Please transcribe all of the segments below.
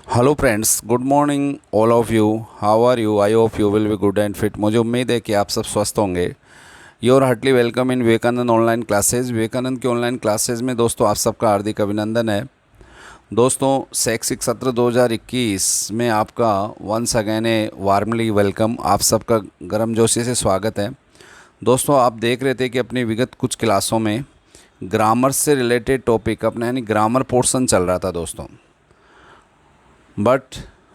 Hello friends, good morning all of you. How are you? I hope you will be good and fit. मुझे उम्मीद है कि आप सब स्वस्थ होंगे। Your heartly welcome in Vivekananda online classes. Vivekananda के ऑनलाइन क्लासेज में दोस्तों आप सबका हार्दिक अभिनंदन है। दोस्तों, शैक्षिक सत्र 2021 में आपका वंस अगेन वार्मली वेलकम। आप सबका गर्मजोशी से स्वागत है। दोस्तों, आप देख रहे थे कि अपनी विगत कुछ क्लासों में ग्रामर से रिलेटेड टॉपिक अपना यानी ग्रामर पोर्शन चल रहा था दोस्तों। But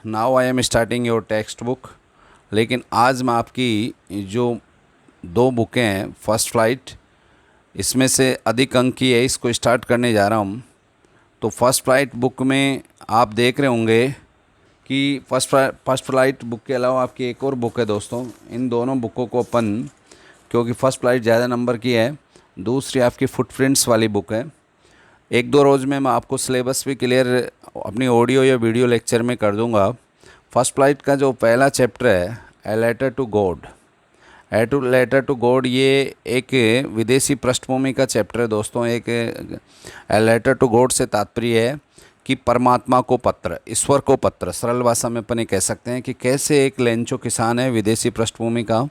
now I am starting your text book. लेकिन आज मैं आपकी जो दो बुकें हैं, फर्स्ट फ्लाइट, इसमें से अधिक अंक की है, इसको स्टार्ट करने जा रहा हूँ। तो फर्स्ट फ्लाइट बुक में आप देख रहे होंगे कि फर्स्ट फ्लाइट बुक के अलावा आपकी एक और बुक है दोस्तों। इन दोनों बुकों को अपन, क्योंकि फर्स्ट फ्लाइट ज़्यादा नंबर की है, दूसरी आपकी फुटप्रिंट्स वाली बुक है। एक दो रोज़ में मैं आपको सिलेबस भी क्लियर अपनी ऑडियो या वीडियो लेक्चर में कर दूंगा। फर्स्ट फ्लाइट का जो पहला चैप्टर है, a letter to God. Letter to God ये एक विदेशी पृष्ठभूमि का चैप्टर है दोस्तों। एक ए लेटर टू गॉड से तात्पर्य है कि परमात्मा को पत्र, ईश्वर को पत्र। सरल भाषा में अपन ये कह सकते हैं कि कैसे एक लेंचो किसान है विदेशी पृष्ठभूमि का,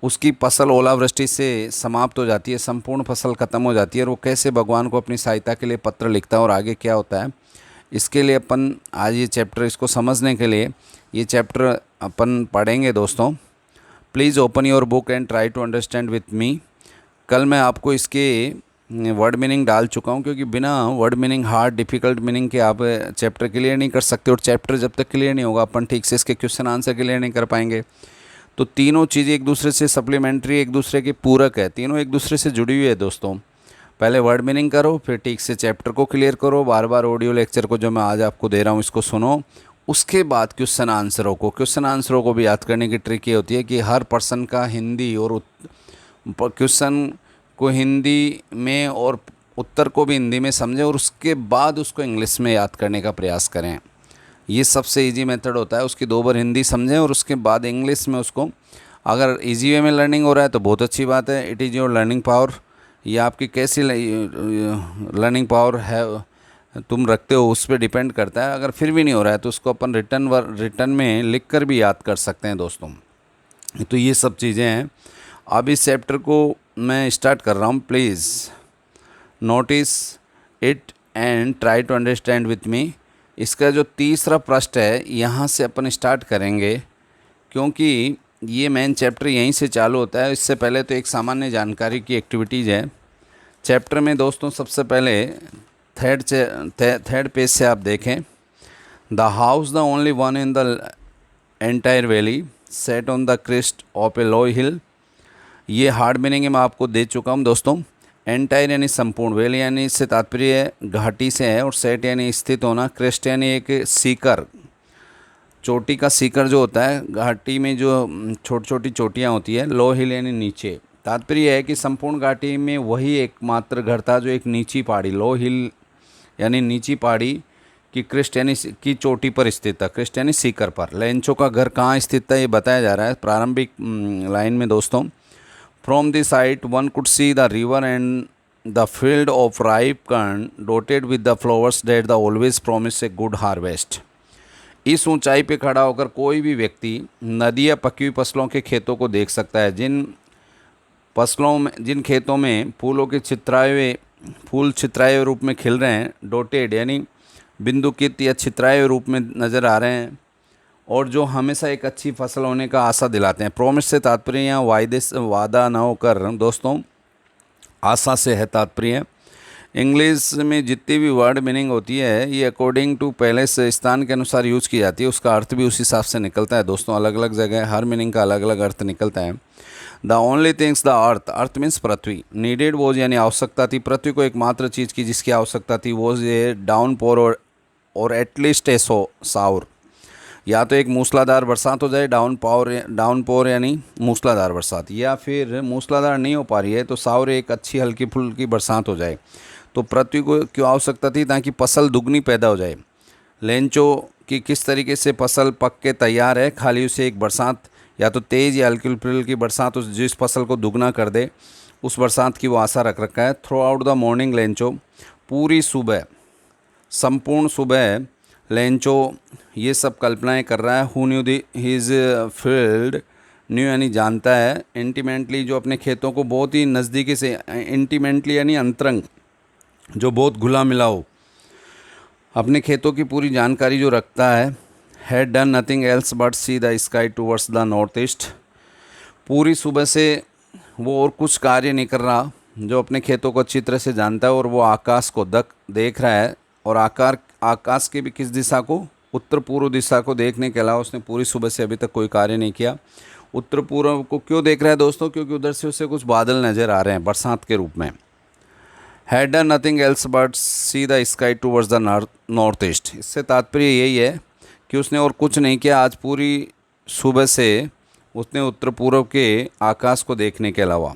उसकी फसल ओलावृष्टि से समाप्त हो जाती है, संपूर्ण फसल ख़त्म हो जाती है, और वो कैसे भगवान को अपनी सहायता के लिए पत्र लिखता है और आगे क्या होता है। इसके लिए अपन आज ये चैप्टर, इसको समझने के लिए ये चैप्टर अपन पढ़ेंगे दोस्तों। Please open your book and try to understand with me. कल मैं आपको इसके वर्ड मीनिंग डाल चुका हूँ, क्योंकि बिना word meaning, hard difficult meaning के आप चैप्टर क्लियर नहीं कर सकते, और चैप्टर जब तक क्लियर नहीं होगा अपन ठीक से इसके क्वेश्चन आंसर क्लियर नहीं कर पाएंगे। तो तीनों चीज़ें एक दूसरे से सप्लीमेंट्री, एक दूसरे के पूरक है, तीनों एक दूसरे से जुड़ी हुई है दोस्तों। पहले वर्ड मीनिंग करो, फिर ठीक से चैप्टर को क्लियर करो, बार बार ऑडियो लेक्चर को जो मैं आज आपको दे रहा हूँ इसको सुनो। उसके बाद क्वेश्चन आंसरों को भी याद करने की ट्रिक ये होती है कि हर पर्सन का हिंदी और क्वेश्चन को हिंदी में और उत्तर को भी हिंदी में समझें, और उसके बाद उसको इंग्लिश में याद करने का प्रयास करें। ये सबसे इजी मेथड होता है। उसकी 2 बार हिंदी समझें और उसके बाद इंग्लिश में उसको, अगर इजी वे में लर्निंग हो रहा है तो बहुत अच्छी बात है। It is your learning power. ये आपकी कैसी लर्निंग पावर है तुम रखते हो उस पर डिपेंड करता है। अगर फिर भी नहीं हो रहा है तो उसको अपन रिटर्न में लिख कर भी याद कर सकते हैं दोस्तों। तो ये सब चीज़ें हैं। अब इस चैप्टर को मैं स्टार्ट कर रहा हूँ। Please notice it and try to understand with me. इसका जो तीसरा पृष्ठ है यहाँ से अपन स्टार्ट करेंगे, क्योंकि ये मेन चैप्टर यहीं से चालू होता है। इससे पहले तो एक सामान्य जानकारी की एक्टिविटीज़ है चैप्टर में दोस्तों। सबसे पहले थर्ड पेज से आप देखें, the house the only one in the entire valley set on the crest of a low hill. ये हार्ड मीनिंग मैं आपको दे चुका हूँ दोस्तों। एंटायर यानी संपूर्ण, वैली यानी इससे तात्पर्य घाटी से है, और सेट यानी स्थित होना, क्रेस्ट यानी एक सीकर, चोटी का सीकर जो होता है घाटी में, जो छोटी छोटी चोटियाँ होती है। लो हिल यानी नीचे, तात्पर्य है कि संपूर्ण घाटी में वही एकमात्र घर था जो एक नीची पहाड़ी, लो हिल यानी नीची पहाड़ी की क्रिस्ट यानी की चोटी पर स्थित था। क्रिस्ट यानी सीकर पर। लेंचो का घर कहाँ स्थित था ये बताया जा रहा है प्रारंभिक लाइन में दोस्तों। From the site, one could see the river and the field of ripe corn dotted with the flowers that the always promise a good harvest. इस ऊंचाई पे खड़ा होकर कोई भी व्यक्ति नदी या पकी हुई फसलों के खेतों को देख सकता है, जिन खेतों में फूल छितराए हुए रूप में खिल रहे हैं, डोटेड यानी बिंदुकित या छितराए हुए रूप में नज़र आ रहे हैं, और जो हमेशा एक अच्छी फसल होने का आशा दिलाते हैं। प्रॉमिस से तात्पर्य यहाँ वादा ना होकर दोस्तों आशा से है तात्पर्य। इंग्लिश में जितनी भी वर्ड मीनिंग होती है ये अकॉर्डिंग टू पहले से स्थान के अनुसार यूज़ की जाती है, उसका अर्थ भी उस हिसाब से निकलता है दोस्तों। अलग अलग जगह हर मीनिंग का अलग अलग अर्थ निकलता है। The only things the earth means पृथ्वी, नीडेड वोज यानी आवश्यकता थी, पृथ्वी को एकमात्र चीज़ की जिसकी आवश्यकता थी, वोज ये डाउन पोर और एटलीस्ट ए साउर, या तो एक मूसलाधार बरसात हो जाए, डाउन पोर यानी मूसलाधार बरसात, या फिर मूसलाधार नहीं हो पा रही है तो सावर एक अच्छी हल्की फुल्की बरसात हो जाए। तो पृथ्वी को क्यों आवश्यकता थी? ताकि फसल दुगनी पैदा हो जाए। लेंचो की किस तरीके से फसल पक के तैयार है, खाली उसे एक बरसात, या तो तेज़ या हल्की फुल्की बरसात उस जिस फसल को दुगना कर दे, उस बरसात की वो आशा रख रखा है। Through out the morning Lencho, पूरी सुबह संपूर्ण सुबह लेंचो ये सब कल्पनाएं कर रहा है। Who knew the his field, new यानी जानता है, इंटीमेंटली जो अपने खेतों को बहुत ही नज़दीकी से, इंटीमेंटली यानी अंतरंग, जो बहुत घुला मिला हो, अपने खेतों की पूरी जानकारी जो रखता है। Had done nothing else but see the sky towards the north east, पूरी सुबह से वो और कुछ कार्य नहीं कर रहा, जो अपने खेतों को अच्छी तरह से जानता है और वो आकाश को देख रहा है। और आकाश की भी किस दिशा को, उत्तर पूर्व दिशा को देखने के अलावा उसने पूरी सुबह से अभी तक कोई कार्य नहीं किया। उत्तर पूर्व को क्यों देख रहा है दोस्तों? क्योंकि उधर से उसे कुछ बादल नज़र आ रहे हैं बरसात के रूप में। Had done nothing else but see the sky towards the north east, इससे तात्पर्य यही है कि उसने और कुछ नहीं किया आज पूरी सुबह से, उसने उत्तर पूर्व के आकाश को देखने के अलावा।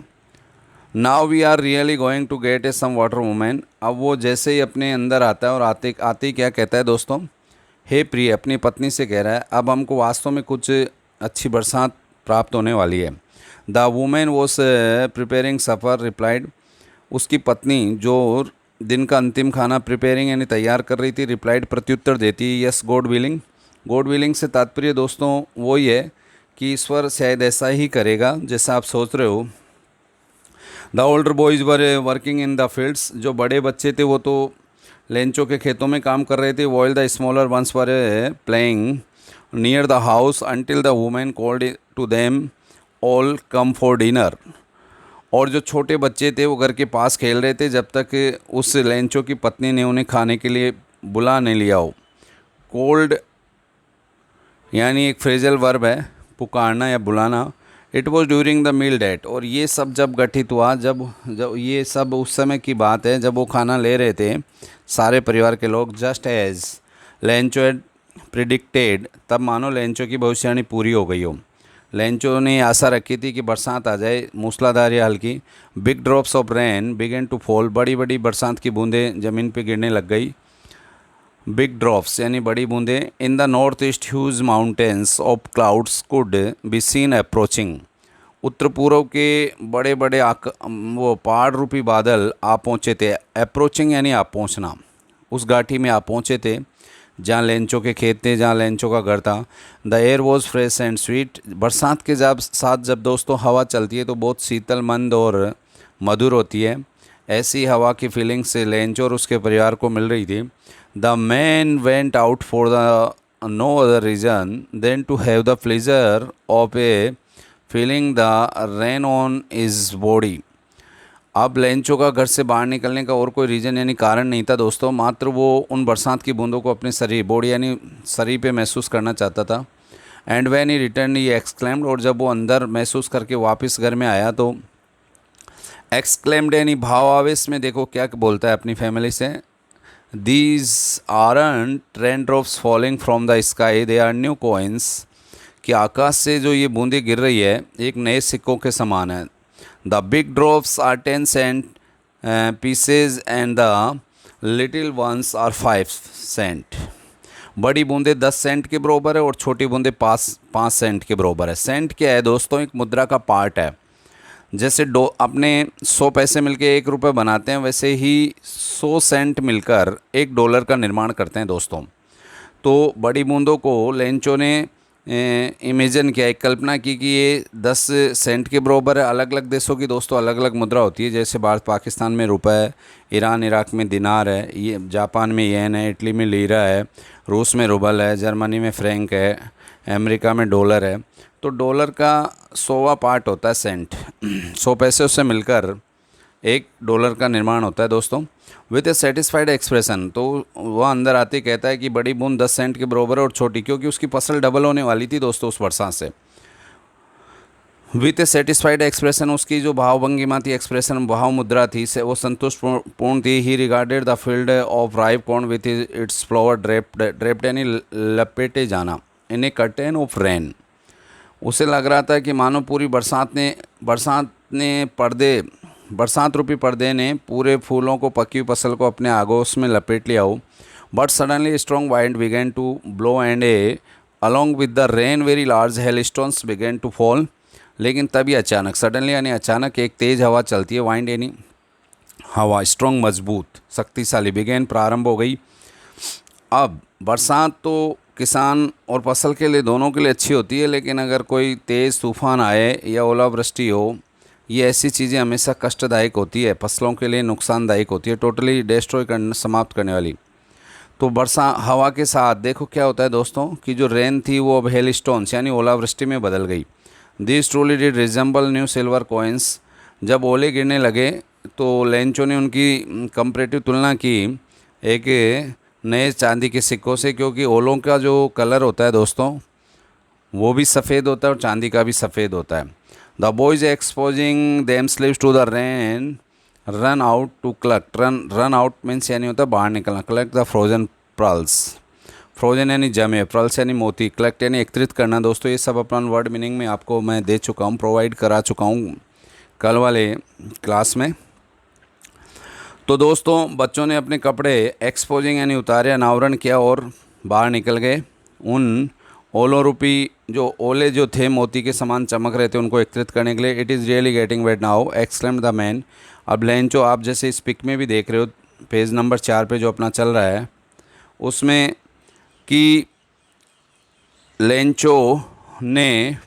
Now we are really going to get a some water women, अब वो जैसे ही अपने अंदर आता है और आते आते ही क्या कहता है दोस्तों? हे प्रिय, अपनी पत्नी से कह रहा है अब हमको वास्तव में कुछ अच्छी बरसात प्राप्त होने वाली है। The women was preparing suffer replied, उसकी पत्नी जो दिन का अंतिम खाना प्रिपेयरिंग यानी तैयार कर रही थी, रिप्लाइड प्रत्युत्तर देती है, yes God willing. God willing से तात्पर्य दोस्तों वही है कि ईश्वर शायद ऐसा ही करेगा जैसा आप सोच रहे हो। The older boys were working in the fields, जो बड़े बच्चे थे वो तो लेंचो के खेतों में काम कर रहे थे। While the smaller ones were playing near the house until the women called to them all come for dinner, और जो छोटे बच्चे थे वो घर के पास खेल रहे थे जब तक उस लेंचो की पत्नी ने उन्हें खाने के लिए बुला नहीं लिया हो। कोल्ड यानी एक फ्रेजल वर्ब है, पुकारना या बुलाना। It was during the meal that, और ये सब जब गठित हुआ, जब ये सब उस समय की बात है जब वो खाना ले रहे थे सारे परिवार के लोग। Just as Lencho had predicted, तब मानो लेंचो की भविष्यवाणी पूरी हो गई हो। लेंचो ने आशा रखी थी कि बरसात आ जाए, मूसलाधार या हल्की। Big drops of rain began to fall, बड़ी बड़ी बरसात की बूंदें ज़मीन पे गिरने लग गई। बिग ड्रॉप्स यानी बड़ी बूंदें। In the north east huge mountains of clouds could be seen approaching, उत्तर पूर्व के बड़े बड़े वो पहाड़ रूपी बादल आ पहुँचे थे। अप्रोचिंग यानी आप पहुँचना, उस घाटी में आप पहुँचे थे जहाँ लेंचो के खेत थे, जहाँ लेंचो का घर था। The air was fresh and sweet, बरसात के जब दोस्तों हवा चलती है तो बहुत शीतल मंद और मधुर होती है। ऐसी हवा की फीलिंग से लेंचो और उसके परिवार को मिल रही थी। The man went out for the no other reason than to have the pleasure of a feeling the rain on his body. अब लेंचो का घर से बाहर निकलने का और कोई रीज़न यानी कारण नहीं था दोस्तों, मात्र वो उन बरसात की बूंदों को अपने शरीर, बॉडी यानी शरीर पे महसूस करना चाहता था। And when he return he exclaimed, और जब वो अंदर महसूस करके वापस घर में आया तो एक्सक्लेम्ड यानी भाव आवेश में देखो क्या बोलता है अपनी फैमिली से। These aren't rain drops falling from the sky, they are new coins, कि आकाश से जो ये बूंदें गिर रही है एक नए सिक्कों के समान है। The big drops are 10 cent pieces and the little ones are 5 cent, बड़ी बूंदें 10 सेंट के बराबर है और छोटी बूंदें 5 सेंट के बराबर है। सेंट क्या है दोस्तों? एक मुद्रा का पार्ट है। जैसे अपने 100 पैसे मिलके 1 रुपये बनाते हैं, वैसे ही 100 सेंट मिलकर $1 का निर्माण करते हैं दोस्तों। तो बड़ी बूंदों को लेंचो ने इमेजिन किया, एक कल्पना की कि ये 10 सेंट के बराबर है। अलग अलग देशों की दोस्तों अलग अलग मुद्रा होती है, जैसे भारत पाकिस्तान में रुपए, ईरान इराक में दिनार है, ये जापान में येन है, इटली में लीरा है, रूस में रूबल है, जर्मनी में फ्रैंक है, अमेरिका में डॉलर है। तो डॉलर का 100वां पार्ट होता है सेंट। 100 पैसे उससे मिलकर $1 का निर्माण होता है दोस्तों। विथ ए सेटिस्फाइड एक्सप्रेशन, तो वह अंदर आते कहता है कि बड़ी बूंद 10 सेंट के बराबर और छोटी, क्योंकि उसकी फसल डबल होने वाली थी दोस्तों उस बरसात से। विथ ए सेटिस्फाइड एक्सप्रेशन, उसकी जो भावभंगिमा थी, एक्सप्रेशन भाव मुद्रा थी, से वो संतुष्ट पूर्ण थी। ही regarded the field of ripe corn with its flower draped यानी लपेटे जाना इन ए कर्टेन ऑफ रेन। उसे लग रहा था कि मानो पूरी बरसात रूपी पर्दे ने पूरे फूलों को, पकी हुई फसल को अपने आगोश में लपेट लिया हो। But suddenly strong wind began to blow and along with the rain very large hail stones began to fall. लेकिन तभी अचानक, सडनली यानी अचानक, एक तेज़ हवा चलती है। वाइंड यानी हवा, स्ट्रॉन्ग मजबूत शक्तिशाली, बिगेन प्रारंभ हो गई। अब बरसात तो किसान और फसल के लिए दोनों के लिए अच्छी होती है, लेकिन अगर कोई तेज़ तूफ़ान आए या ओलावृष्टि हो, ये ऐसी चीज़ें हमेशा कष्टदायक होती है, फसलों के लिए नुकसानदायक होती है, टोटली डिस्ट्रॉय करने समाप्त करने वाली। तो बरसा हवा के साथ देखो क्या होता है दोस्तों कि जो रेन थी वो अब हेल स्टोन्स यानी ओलावृष्टि में बदल गई। This truly did resemble new silver coins. जब ओले गिरने लगे तो लेंचो ने उनकी कंपैरेटिव तुलना की एक नए चांदी के सिक्कों से, क्योंकि ओलों का जो कलर होता है दोस्तों वो भी सफ़ेद होता है और चांदी का भी सफ़ेद होता है। The boys exposing them sleeves to the rain run out to collect. Run out means यानी होता है बाहर निकलना। Collect the frozen pearls. Frozen यानी जमे, पर्ल्स यानी मोती, कलेक्ट यानी एकत्रित करना। दोस्तों ये सब अपना वर्ड मीनिंग में आपको मैं दे चुका हूँ, प्रोवाइड करा चुका हूँ कल वाले क्लास में। तो दोस्तों बच्चों ने अपने कपड़े एक्सपोजिंग यानी उतारे, अनावरण किया और बाहर निकल गए। उन ओलों रूपी जो ओले जो थे मोती के समान चमक रहे थे उनको एकत्रित करने के लिए। It is really getting wait now exclaimed the man. अब लेंचो आप जैसे इस पिक में भी देख रहे हो, पेज नंबर 4 पे जो अपना चल रहा है उसमें कि लेंचो ने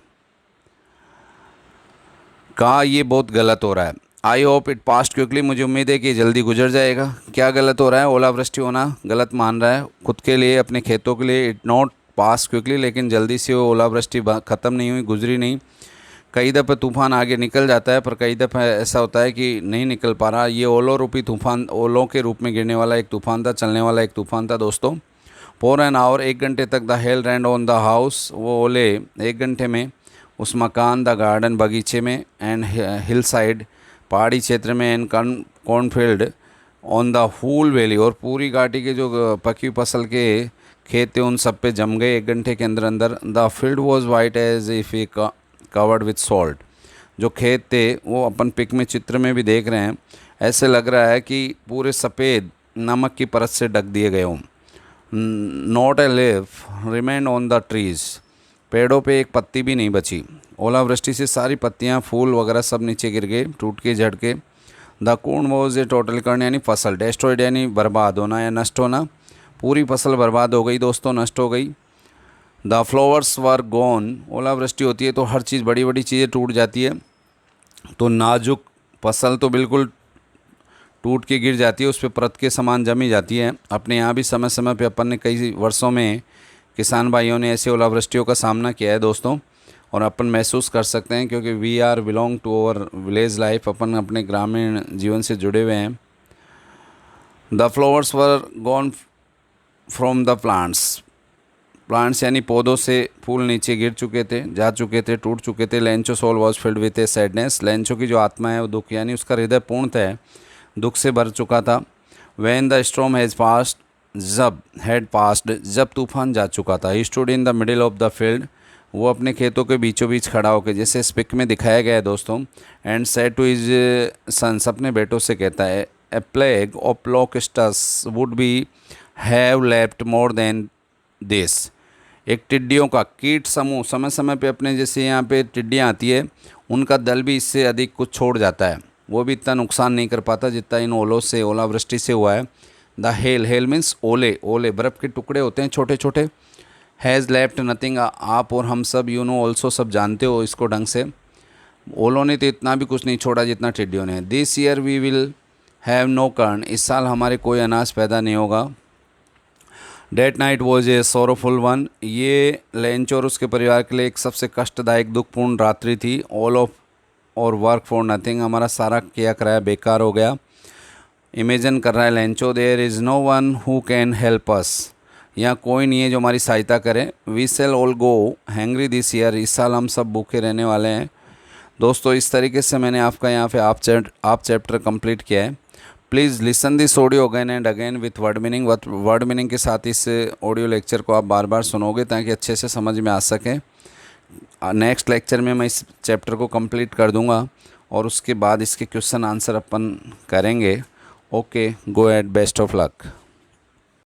कहा ये बहुत गलत हो रहा है। I hope it past quickly. मुझे उम्मीद है कि जल्दी गुजर जाएगा। क्या गलत हो रहा है? ओलावृष्टि होना गलत मान रहा है खुद के लिए, अपने खेतों के लिए। इट नॉट पास क्विकली, लेकिन जल्दी से वो ओलावृष्टि ख़त्म नहीं हुई, गुजरी नहीं। कई दफ़े तूफ़ान आगे निकल जाता है पर कई दफ़े ऐसा होता है कि नहीं निकल पा रहा। ये ओलों रूपी तूफ़ान, ओलों के रूप में गिरने वाला एक तूफ़ान था, चलने वाला एक तूफ़ान था दोस्तों। फॉर एन आवर, 1 घंटे तक the hail rained on the house. वो ओले 1 घंटे में उस मकान, द गार्डन बगीचे में, एंड हिल साइड पहाड़ी क्षेत्र में, and cornfield on the whole valley, और पूरी घाटी के जो पकी हुई फसल के खेत थे उन सब पे जम गए 1 घंटे के अंदर अंदर। The field was white as if a covered with salt. जो खेत थे वो अपन पिक में चित्र में भी देख रहे हैं, ऐसे लग रहा है कि पूरे सफ़ेद नमक की परत से ढक दिए गए हों। Not a leaf remained on the trees. पेड़ों पे एक पत्ती भी नहीं बची। ओलावृष्टि से सारी पत्तियां, फूल वगैरह सब नीचे गिर गए, टूट के झड़ के। The corn was a total corn यानी फसल, डेस्ट्रॉयड यानी बर्बाद होना या नष्ट होना। पूरी फसल बर्बाद हो गई दोस्तों, नष्ट हो गई। The flowers were gone. ओलावृष्टि होती है तो हर चीज़, बड़ी बड़ी चीज़ें टूट जाती है, तो नाजुक फसल तो बिल्कुल टूट के गिर जाती है, उस पर परत के समान जमी जाती है। अपने यहाँ भी समय समय पे अपन ने कई वर्षों में किसान भाइयों ने ऐसे ओलावृष्टियों का सामना किया है दोस्तों, और अपन महसूस कर सकते हैं क्योंकि we are belong to our village life. अपन अपने ग्रामीण जीवन से जुड़े हुए हैं। The flowers were gone from the plants. Plants यानी पौधों से फूल नीचे गिर चुके थे, जा चुके थे, टूट चुके थे। Lencho soul was filled with a sadness. लेंचो की जो आत्मा है वो दुख, यानी उसका हृदय पूर्णतः दुख से भर चुका था। When the storm has past, जब तूफान जा चुका था। He stood in the middle of the field. वो अपने खेतों के बीचों बीच खड़ा होकर, जैसे इस पिक में दिखाया गया है दोस्तों। And said to his sons, अपने बेटों से कहता है, a plague of locusts would be have left more than this. एक टिड्डियों का कीट समूह समय समय पे अपने, जैसे यहाँ पे टिड्डियाँ आती है, उनका दल भी इससे अधिक कुछ छोड़ जाता है। वो भी इतना नुकसान नहीं कर पाता जितना इन ओलों से, ओलावृष्टि से हुआ है। द हेल, हेल मीन्स ओले, ओले बर्फ़ के टुकड़े होते हैं छोटे छोटे। हैज़ लेफ्ट नथिंग, आप और हम सब यू नो ऑल्सो सब जानते हो इसको ढंग से। ओलों ने तो इतना भी कुछ नहीं छोड़ा जितना टिड्डियों ने। This year we will have no corn, इस साल हमारे कोई अनाज पैदा नहीं होगा। That night was a sorrowful one, ये लेंच और उसके परिवार के लिए एक सबसे कष्टदायक दुखपूर्ण रात्रि थी। ऑल ऑफ और वर्क फॉर नथिंग, हमारा सारा किया कराया बेकार हो गया। इमेजिन कर रहा है Lencho, there is no one who can help us, यहाँ कोई नहीं है जो हमारी सहायता करे। We shall all go hungry this year, इस साल हम सब भूखे रहने वाले हैं। दोस्तों इस तरीके से मैंने आपका यहाँ पे आप चैप्टर कंप्लीट किया है। Please listen this audio again and again with word meaning. Word meaning के साथ इस ऑडियो लेक्चर को आप बार बार सुनोगे ताकि अच्छे से समझ में आ सके। नेक्स्ट लेक्चर में मैं इस चैप्टर को कंप्लीट कर दूंगा और उसके बाद इसके क्वेश्चन आंसर अपन करेंगे। Okay, go at, best of luck.